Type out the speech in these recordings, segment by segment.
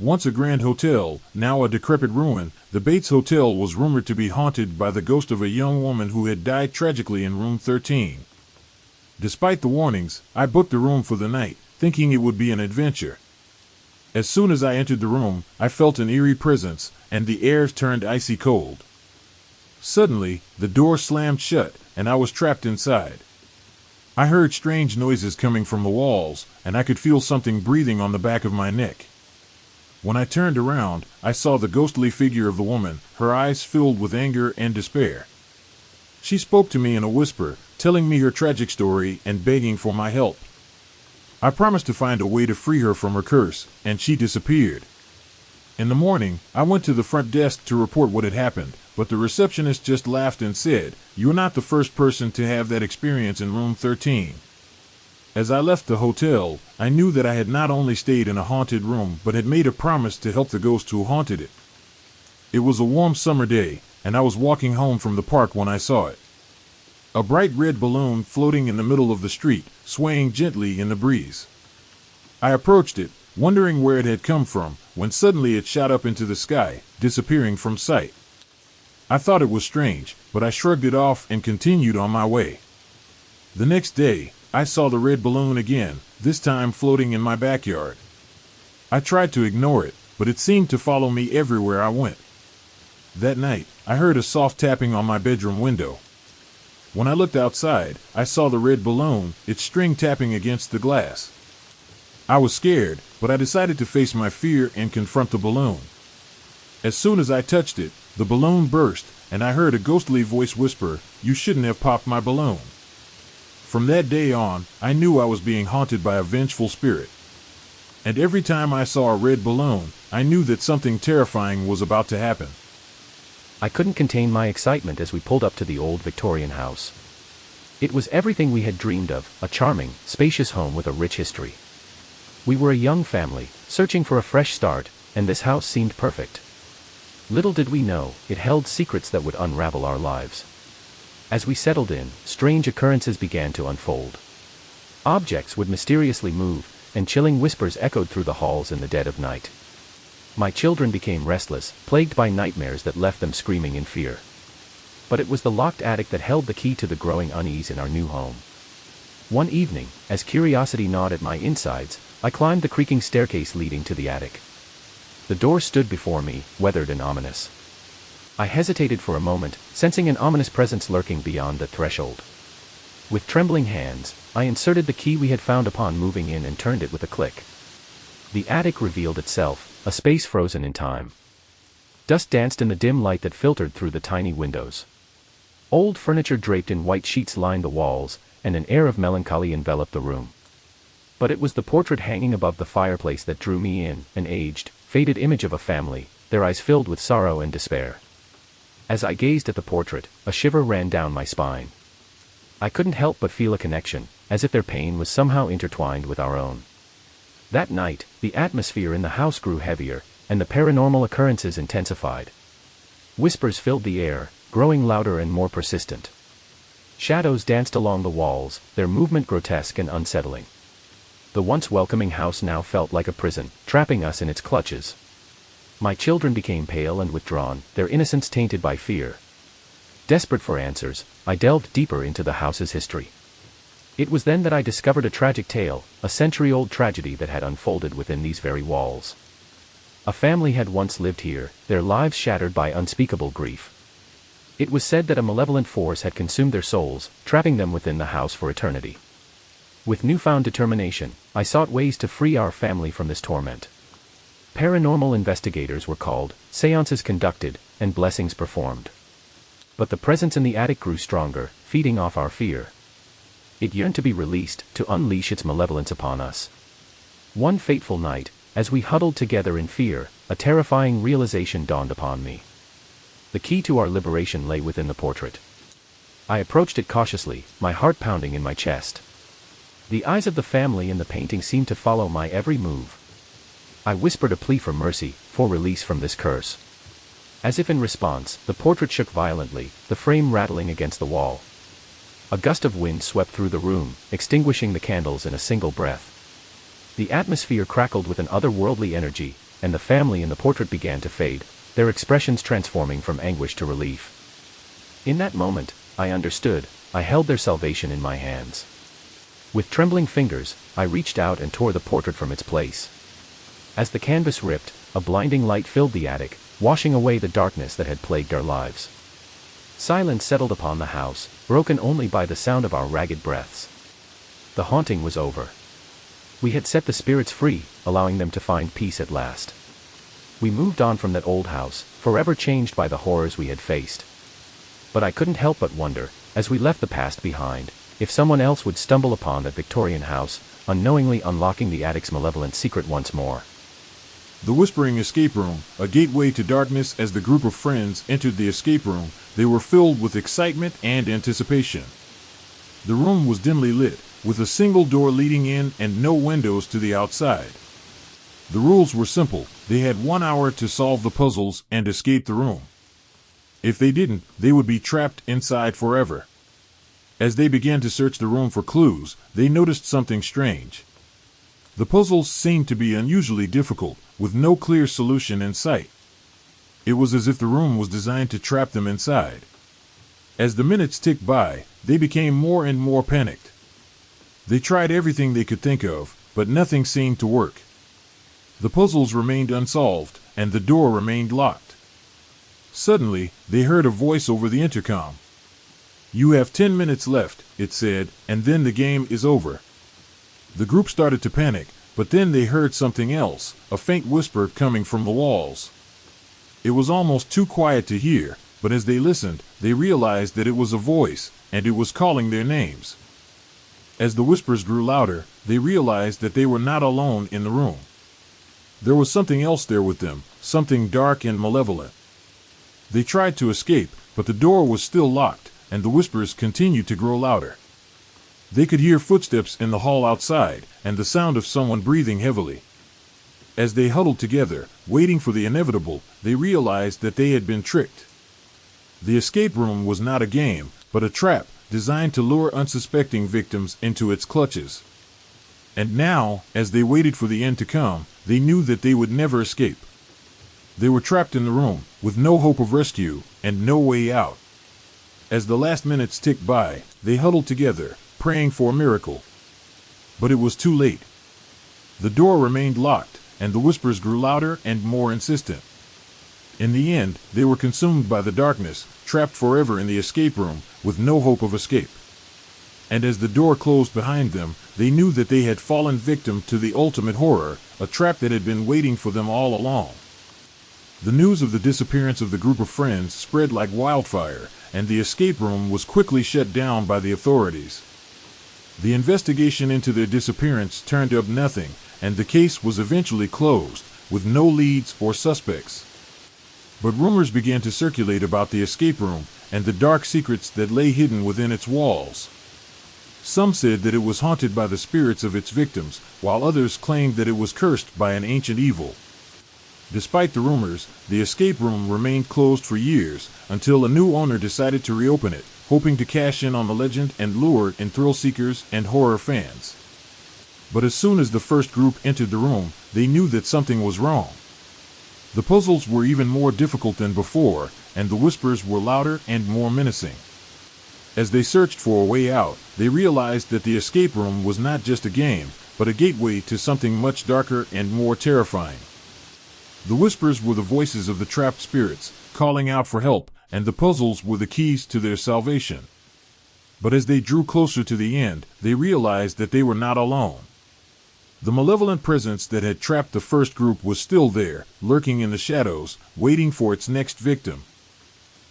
Once a grand hotel, now a decrepit ruin, the Bates Hotel was rumored to be haunted by the ghost of a young woman who had died tragically in room 13. Despite the warnings, I booked the room for the night, thinking it would be an adventure. As soon as I entered the room, I felt an eerie presence, and the air turned icy cold. Suddenly, the door slammed shut, and I was trapped inside. I heard strange noises coming from the walls, and I could feel something breathing on the back of my neck. When I turned around, I saw the ghostly figure of the woman, her eyes filled with anger and despair. She spoke to me in a whisper, telling me her tragic story and begging for my help. I promised to find a way to free her from her curse, and she disappeared. In the morning, I went to the front desk to report what had happened, but the receptionist just laughed and said, "You're not the first person to have that experience in room 13. As I left the hotel, I knew that I had not only stayed in a haunted room but had made a promise to help the ghost who haunted it. It was a warm summer day, and I was walking home from the park when I saw it. A bright red balloon floating in the middle of the street, swaying gently in the breeze. I approached it, wondering where it had come from, when suddenly it shot up into the sky, disappearing from sight. I thought it was strange, but I shrugged it off and continued on my way. The next day, I saw the red balloon again, this time floating in my backyard. I tried to ignore it, but it seemed to follow me everywhere I went. That night, I heard a soft tapping on my bedroom window. When I looked outside, I saw the red balloon, its string tapping against the glass. I was scared, but I decided to face my fear and confront the balloon. As soon as I touched it, the balloon burst, and I heard a ghostly voice whisper, "You shouldn't have popped my balloon." From that day on, I knew I was being haunted by a vengeful spirit. And every time I saw a red balloon, I knew that something terrifying was about to happen. I couldn't contain my excitement as we pulled up to the old Victorian house. It was everything we had dreamed of, a charming, spacious home with a rich history. We were a young family, searching for a fresh start, and this house seemed perfect. Little did we know, it held secrets that would unravel our lives. As we settled in, strange occurrences began to unfold. Objects would mysteriously move, and chilling whispers echoed through the halls in the dead of night. My children became restless, plagued by nightmares that left them screaming in fear. But it was the locked attic that held the key to the growing unease in our new home. One evening, as curiosity gnawed at my insides, I climbed the creaking staircase leading to the attic. The door stood before me, weathered and ominous. I hesitated for a moment, sensing an ominous presence lurking beyond the threshold. With trembling hands, I inserted the key we had found upon moving in and turned it with a click. The attic revealed itself, a space frozen in time. Dust danced in the dim light that filtered through the tiny windows. Old furniture draped in white sheets lined the walls, and an air of melancholy enveloped the room. But it was the portrait hanging above the fireplace that drew me in, an aged, faded image of a family, their eyes filled with sorrow and despair. As I gazed at the portrait, a shiver ran down my spine. I couldn't help but feel a connection, as if their pain was somehow intertwined with our own. That night, the atmosphere in the house grew heavier, and the paranormal occurrences intensified. Whispers filled the air, growing louder and more persistent. Shadows danced along the walls, their movement grotesque and unsettling. The once welcoming house now felt like a prison, trapping us in its clutches. My children became pale and withdrawn, their innocence tainted by fear. Desperate for answers, I delved deeper into the house's history. It was then that I discovered a tragic tale, a century-old tragedy that had unfolded within these very walls. A family had once lived here, their lives shattered by unspeakable grief. It was said that a malevolent force had consumed their souls, trapping them within the house for eternity. With newfound determination, I sought ways to free our family from this torment. Paranormal investigators were called, seances conducted, and blessings performed. But the presence in the attic grew stronger, feeding off our fear. It yearned to be released, to unleash its malevolence upon us. One fateful night, as we huddled together in fear, a terrifying realization dawned upon me. The key to our liberation lay within the portrait. I approached it cautiously, my heart pounding in my chest. The eyes of the family in the painting seemed to follow my every move. I whispered a plea for mercy, for release from this curse. As if in response, the portrait shook violently, the frame rattling against the wall. A gust of wind swept through the room, extinguishing the candles in a single breath. The atmosphere crackled with an otherworldly energy, and the family in the portrait began to fade, their expressions transforming from anguish to relief. In that moment, I understood. I held their salvation in my hands. With trembling fingers, I reached out and tore the portrait from its place. As the canvas ripped, a blinding light filled the attic, washing away the darkness that had plagued our lives. Silence settled upon the house, broken only by the sound of our ragged breaths. The haunting was over. We had set the spirits free, allowing them to find peace at last. We moved on from that old house, forever changed by the horrors we had faced. But I couldn't help but wonder, as we left the past behind, if someone else would stumble upon that Victorian house, unknowingly unlocking the attic's malevolent secret once more. The Whispering Escape Room, a gateway to darkness. As the group of friends entered the escape room, they were filled with excitement and anticipation. The room was dimly lit, with a single door leading in and no windows to the outside. The rules were simple. They had 1 hour to solve the puzzles and escape the room. If they didn't, they would be trapped inside forever. As they began to search the room for clues, they noticed something strange. The puzzles seemed to be unusually difficult, with no clear solution in sight. It was as if the room was designed to trap them inside. As the minutes ticked by, they became more and more panicked. They tried everything they could think of, but nothing seemed to work. The puzzles remained unsolved, and the door remained locked. Suddenly, they heard a voice over the intercom. "You have 10 minutes left," it said, "and then the game is over." The group started to panic, but then they heard something else, a faint whisper coming from the walls. It was almost too quiet to hear, but as they listened, they realized that it was a voice, and it was calling their names. As the whispers grew louder, they realized that they were not alone in the room. There was something else there with them, something dark and malevolent. They tried to escape, but the door was still locked, and the whispers continued to grow louder. They could hear footsteps in the hall outside, and the sound of someone breathing heavily. As they huddled together, waiting for the inevitable, they realized that they had been tricked. The escape room was not a game, but a trap designed to lure unsuspecting victims into its clutches. And now, as they waited for the end to come, they knew that they would never escape. They were trapped in the room, with no hope of rescue, and no way out. As the last minutes ticked by, they huddled together, praying for a miracle. But it was too late. The door remained locked, and the whispers grew louder and more insistent. In the end, they were consumed by the darkness, trapped forever in the escape room, with no hope of escape. And as the door closed behind them, they knew that they had fallen victim to the ultimate horror, a trap that had been waiting for them all along. The news of the disappearance of the group of friends spread like wildfire, and the escape room was quickly shut down by the authorities. The investigation into their disappearance turned up nothing, and the case was eventually closed, with no leads or suspects. But rumors began to circulate about the escape room and the dark secrets that lay hidden within its walls. Some said that it was haunted by the spirits of its victims, while others claimed that it was cursed by an ancient evil. Despite the rumors, the escape room remained closed for years, until a new owner decided to reopen it, hoping to cash in on the legend and lure in thrill seekers and horror fans. But as soon as the first group entered the room, they knew that something was wrong. The puzzles were even more difficult than before, and the whispers were louder and more menacing. As they searched for a way out, they realized that the escape room was not just a game, but a gateway to something much darker and more terrifying. The whispers were the voices of the trapped spirits, calling out for help, and the puzzles were the keys to their salvation. But as they drew closer to the end, they realized that they were not alone. The malevolent presence that had trapped the first group was still there, lurking in the shadows, waiting for its next victim.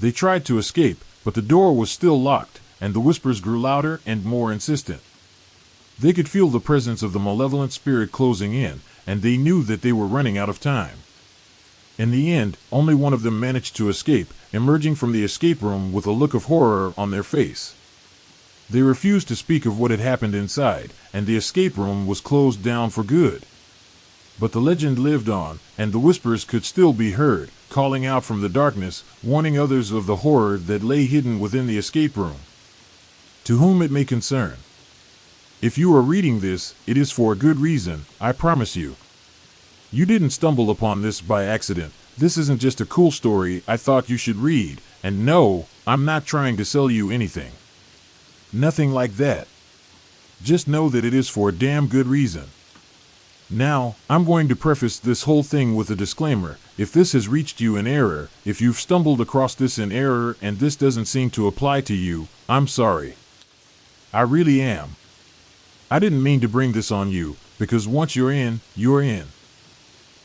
They tried to escape, but the door was still locked, and the whispers grew louder and more insistent. They could feel the presence of the malevolent spirit closing in, and they knew that they were running out of time. In the end, only one of them managed to escape, emerging from the escape room with a look of horror on their face. They refused to speak of what had happened inside, and the escape room was closed down for good. But the legend lived on, and the whispers could still be heard, calling out from the darkness, warning others of the horror that lay hidden within the escape room. To whom it may concern. If you are reading this, it is for a good reason, I promise you. You didn't stumble upon this by accident. This isn't just a cool story I thought you should read. And no, I'm not trying to sell you anything. Nothing like that. Just know that it is for a damn good reason. Now, I'm going to preface this whole thing with a disclaimer. If this has reached you in error, if you've stumbled across this in error and this doesn't seem to apply to you, I'm sorry. I really am. I didn't mean to bring this on you, because once you're in, you're in.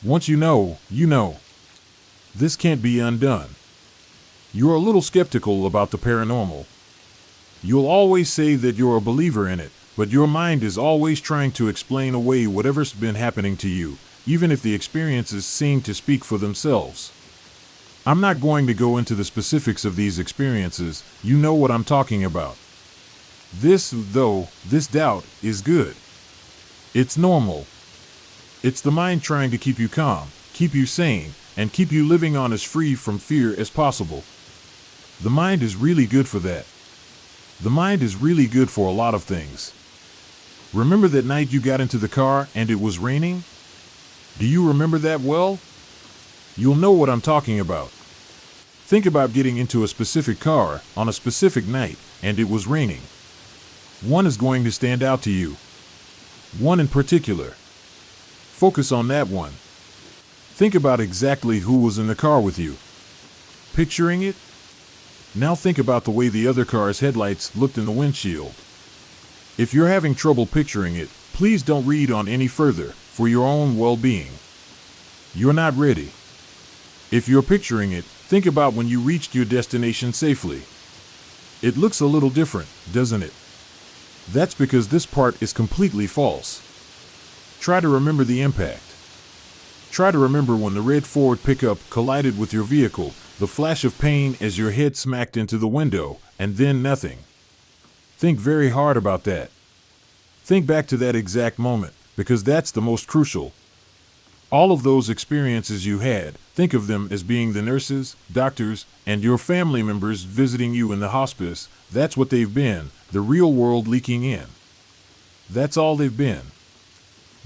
Once you know, you know. This can't be undone. You're a little skeptical about the paranormal. You'll always say that you're a believer in it, but your mind is always trying to explain away whatever's been happening to you, even if the experiences seem to speak for themselves. I'm not going to go into the specifics of these experiences. You know what I'm talking about. This doubt is good. It's normal. It's the mind trying to keep you calm, keep you sane, and keep you living on as free from fear as possible. The mind is really good for that. The mind is really good for a lot of things. Remember that night you got into the car and it was raining? Do you remember that well? You'll know what I'm talking about. Think about getting into a specific car on a specific night and it was raining. One is going to stand out to you. One in particular. Focus on that one. Think about exactly who was in the car with you. Picturing it? Now think about the way the other car's headlights looked in the windshield. If you're having trouble picturing it, please don't read on any further, for your own well-being. You're not ready. If you're picturing it, think about when you reached your destination safely. It looks a little different, doesn't it? That's because this part is completely false. Try to remember the impact. Try to remember when the red Ford pickup collided with your vehicle, the flash of pain as your head smacked into the window, and then nothing. Think very hard about that. Think back to that exact moment, because that's the most crucial. All of those experiences you had, think of them as being the nurses, doctors, and your family members visiting you in the hospice. That's what they've been, the real world leaking in. That's all they've been.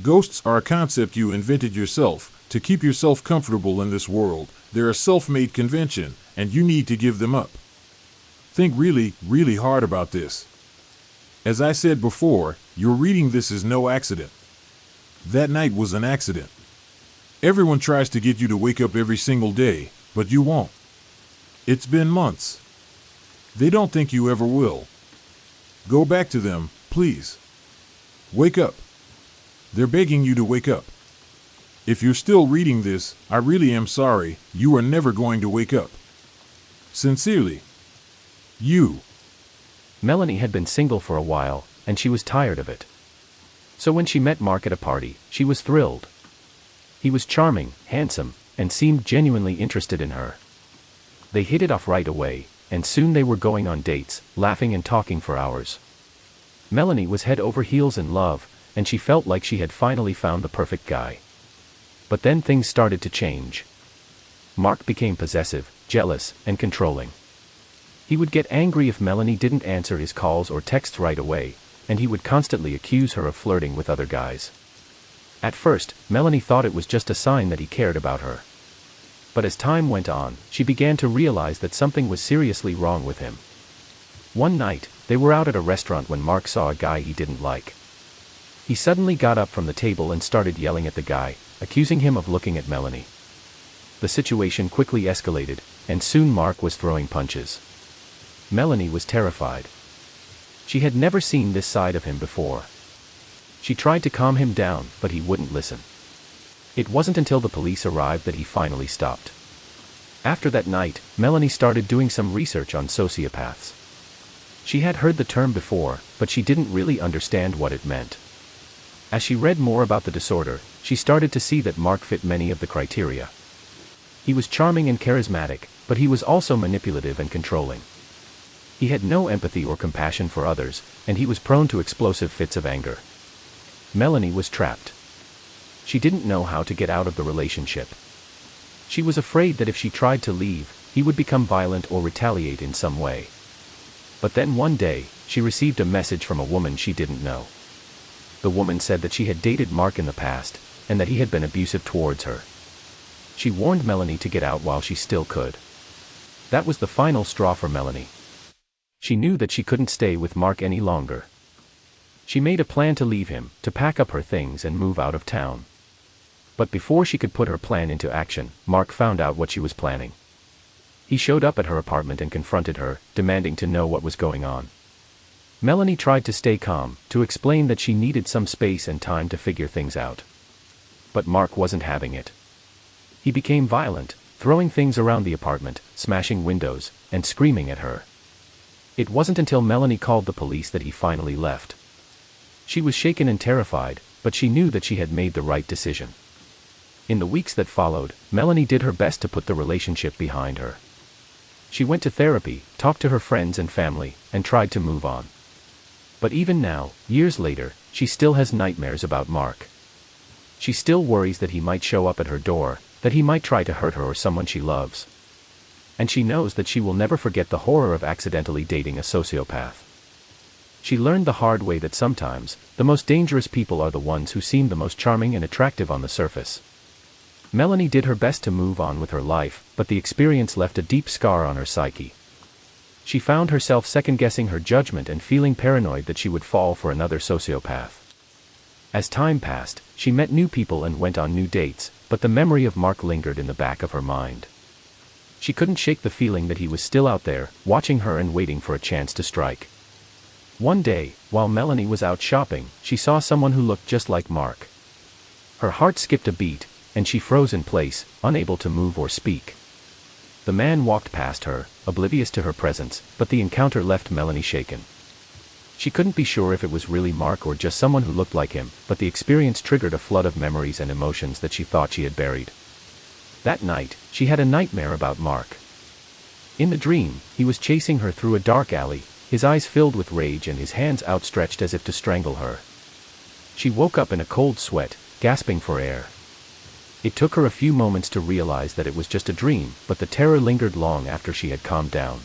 Ghosts are a concept you invented yourself to keep yourself comfortable in this world. They're a self-made convention, and you need to give them up. Think really, really hard about this. As I said before, your reading this is no accident. That night was an accident. Everyone tries to get you to wake up every single day, but you won't. It's been months. They don't think you ever will. Go back to them, please. Wake up. They're begging you to wake up. If you're still reading this, I really am sorry. You are never going to wake up. Sincerely. You. Melanie had been single for a while, and she was tired of it. So when she met Mark at a party, she was thrilled. He was charming, handsome, and seemed genuinely interested in her. They hit it off right away, and soon they were going on dates, laughing and talking for hours. Melanie was head over heels in love, and she felt like she had finally found the perfect guy. But then things started to change. Mark became possessive, jealous, and controlling. He would get angry if Melanie didn't answer his calls or texts right away, and he would constantly accuse her of flirting with other guys. At first, Melanie thought it was just a sign that he cared about her. But as time went on, she began to realize that something was seriously wrong with him. One night, they were out at a restaurant when Mark saw a guy he didn't like. He suddenly got up from the table and started yelling at the guy, accusing him of looking at Melanie. The situation quickly escalated, and soon Mark was throwing punches. Melanie was terrified. She had never seen this side of him before. She tried to calm him down, but he wouldn't listen. It wasn't until the police arrived that he finally stopped. After that night, Melanie started doing some research on sociopaths. She had heard the term before, but she didn't really understand what it meant. As she read more about the disorder, she started to see that Mark fit many of the criteria. He was charming and charismatic, but he was also manipulative and controlling. He had no empathy or compassion for others, and he was prone to explosive fits of anger. Melanie was trapped. She didn't know how to get out of the relationship. She was afraid that if she tried to leave, he would become violent or retaliate in some way. But then one day, she received a message from a woman she didn't know. The woman said that she had dated Mark in the past, and that he had been abusive towards her. She warned Melanie to get out while she still could. That was the final straw for Melanie. She knew that she couldn't stay with Mark any longer. She made a plan to leave him, to pack up her things and move out of town. But before she could put her plan into action, Mark found out what she was planning. He showed up at her apartment and confronted her, demanding to know what was going on. Melanie tried to stay calm, to explain that she needed some space and time to figure things out. But Mark wasn't having it. He became violent, throwing things around the apartment, smashing windows, and screaming at her. It wasn't until Melanie called the police that he finally left. She was shaken and terrified, but she knew that she had made the right decision. In the weeks that followed, Melanie did her best to put the relationship behind her. She went to therapy, talked to her friends and family, and tried to move on. But even now, years later, she still has nightmares about Mark. She still worries that he might show up at her door, that he might try to hurt her or someone she loves. And she knows that she will never forget the horror of accidentally dating a sociopath. She learned the hard way that sometimes, the most dangerous people are the ones who seem the most charming and attractive on the surface. Melanie did her best to move on with her life, but the experience left a deep scar on her psyche. She found herself second-guessing her judgment and feeling paranoid that she would fall for another sociopath. As time passed, she met new people and went on new dates, but the memory of Mark lingered in the back of her mind. She couldn't shake the feeling that he was still out there, watching her and waiting for a chance to strike. One day, while Melanie was out shopping, she saw someone who looked just like Mark. Her heart skipped a beat, and she froze in place, unable to move or speak. The man walked past her, oblivious to her presence, but the encounter left Melanie shaken. She couldn't be sure if it was really Mark or just someone who looked like him, but the experience triggered a flood of memories and emotions that she thought she had buried. That night, she had a nightmare about Mark. In the dream, he was chasing her through a dark alley, his eyes filled with rage and his hands outstretched as if to strangle her. She woke up in a cold sweat, gasping for air. It took her a few moments to realize that it was just a dream, but the terror lingered long after she had calmed down.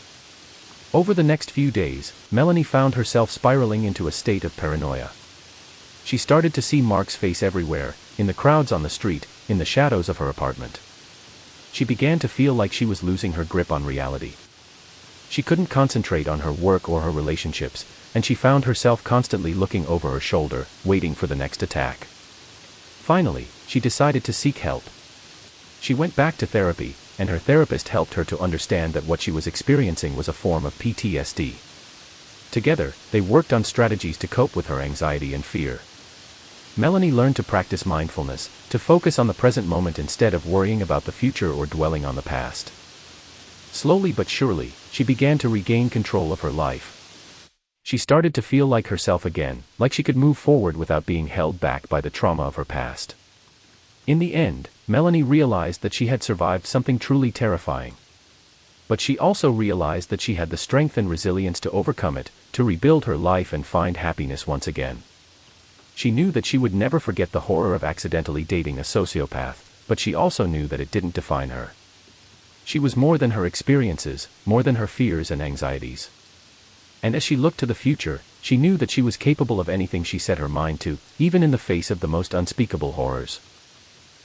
Over the next few days, Melanie found herself spiraling into a state of paranoia. She started to see Mark's face everywhere, in the crowds on the street, in the shadows of her apartment. She began to feel like she was losing her grip on reality. She couldn't concentrate on her work or her relationships, and she found herself constantly looking over her shoulder, waiting for the next attack. Finally, she decided to seek help. She went back to therapy, and her therapist helped her to understand that what she was experiencing was a form of PTSD. Together, they worked on strategies to cope with her anxiety and fear. Melanie learned to practice mindfulness, to focus on the present moment instead of worrying about the future or dwelling on the past. Slowly but surely, she began to regain control of her life. She started to feel like herself again, like she could move forward without being held back by the trauma of her past. In the end, Melanie realized that she had survived something truly terrifying. But she also realized that she had the strength and resilience to overcome it, to rebuild her life and find happiness once again. She knew that she would never forget the horror of accidentally dating a sociopath, but she also knew that it didn't define her. She was more than her experiences, more than her fears and anxieties. And as she looked to the future, she knew that she was capable of anything she set her mind to, even in the face of the most unspeakable horrors.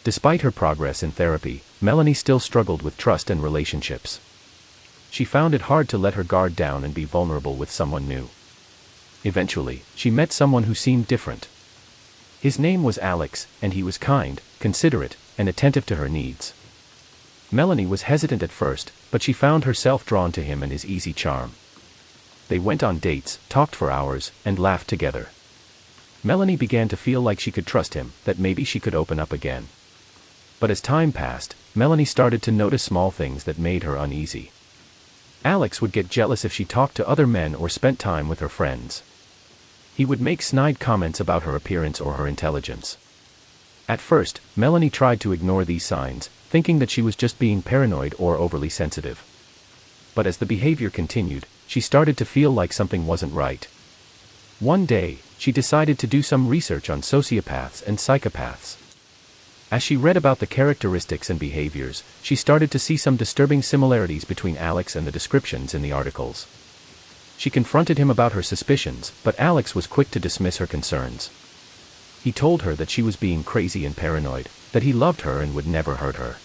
Despite her progress in therapy, Melanie still struggled with trust and relationships. She found it hard to let her guard down and be vulnerable with someone new. Eventually, she met someone who seemed different. His name was Alex, and he was kind, considerate, and attentive to her needs. Melanie was hesitant at first, but she found herself drawn to him and his easy charm. They went on dates, talked for hours, and laughed together. Melanie began to feel like she could trust him, that maybe she could open up again. But as time passed, Melanie started to notice small things that made her uneasy. Alex would get jealous if she talked to other men or spent time with her friends. He would make snide comments about her appearance or her intelligence. At first, Melanie tried to ignore these signs, thinking that she was just being paranoid or overly sensitive. But as the behavior continued, she started to feel like something wasn't right. One day, she decided to do some research on sociopaths and psychopaths. As she read about the characteristics and behaviors, she started to see some disturbing similarities between Alex and the descriptions in the articles. She confronted him about her suspicions, but Alex was quick to dismiss her concerns. He told her that she was being crazy and paranoid, that he loved her and would never hurt her.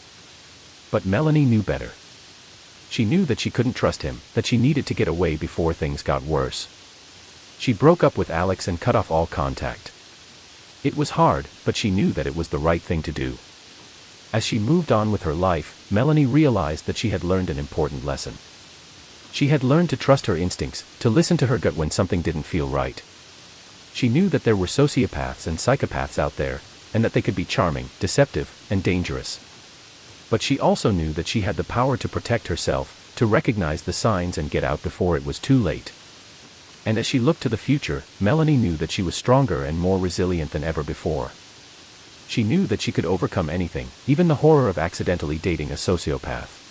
But Melanie knew better. She knew that she couldn't trust him, that she needed to get away before things got worse. She broke up with Alex and cut off all contact. It was hard, but she knew that it was the right thing to do. As she moved on with her life, Melanie realized that she had learned an important lesson. She had learned to trust her instincts, to listen to her gut when something didn't feel right. She knew that there were sociopaths and psychopaths out there, and that they could be charming, deceptive, and dangerous. But she also knew that she had the power to protect herself, to recognize the signs and get out before it was too late. And as she looked to the future, Melanie knew that she was stronger and more resilient than ever before. She knew that she could overcome anything, even the horror of accidentally dating a sociopath.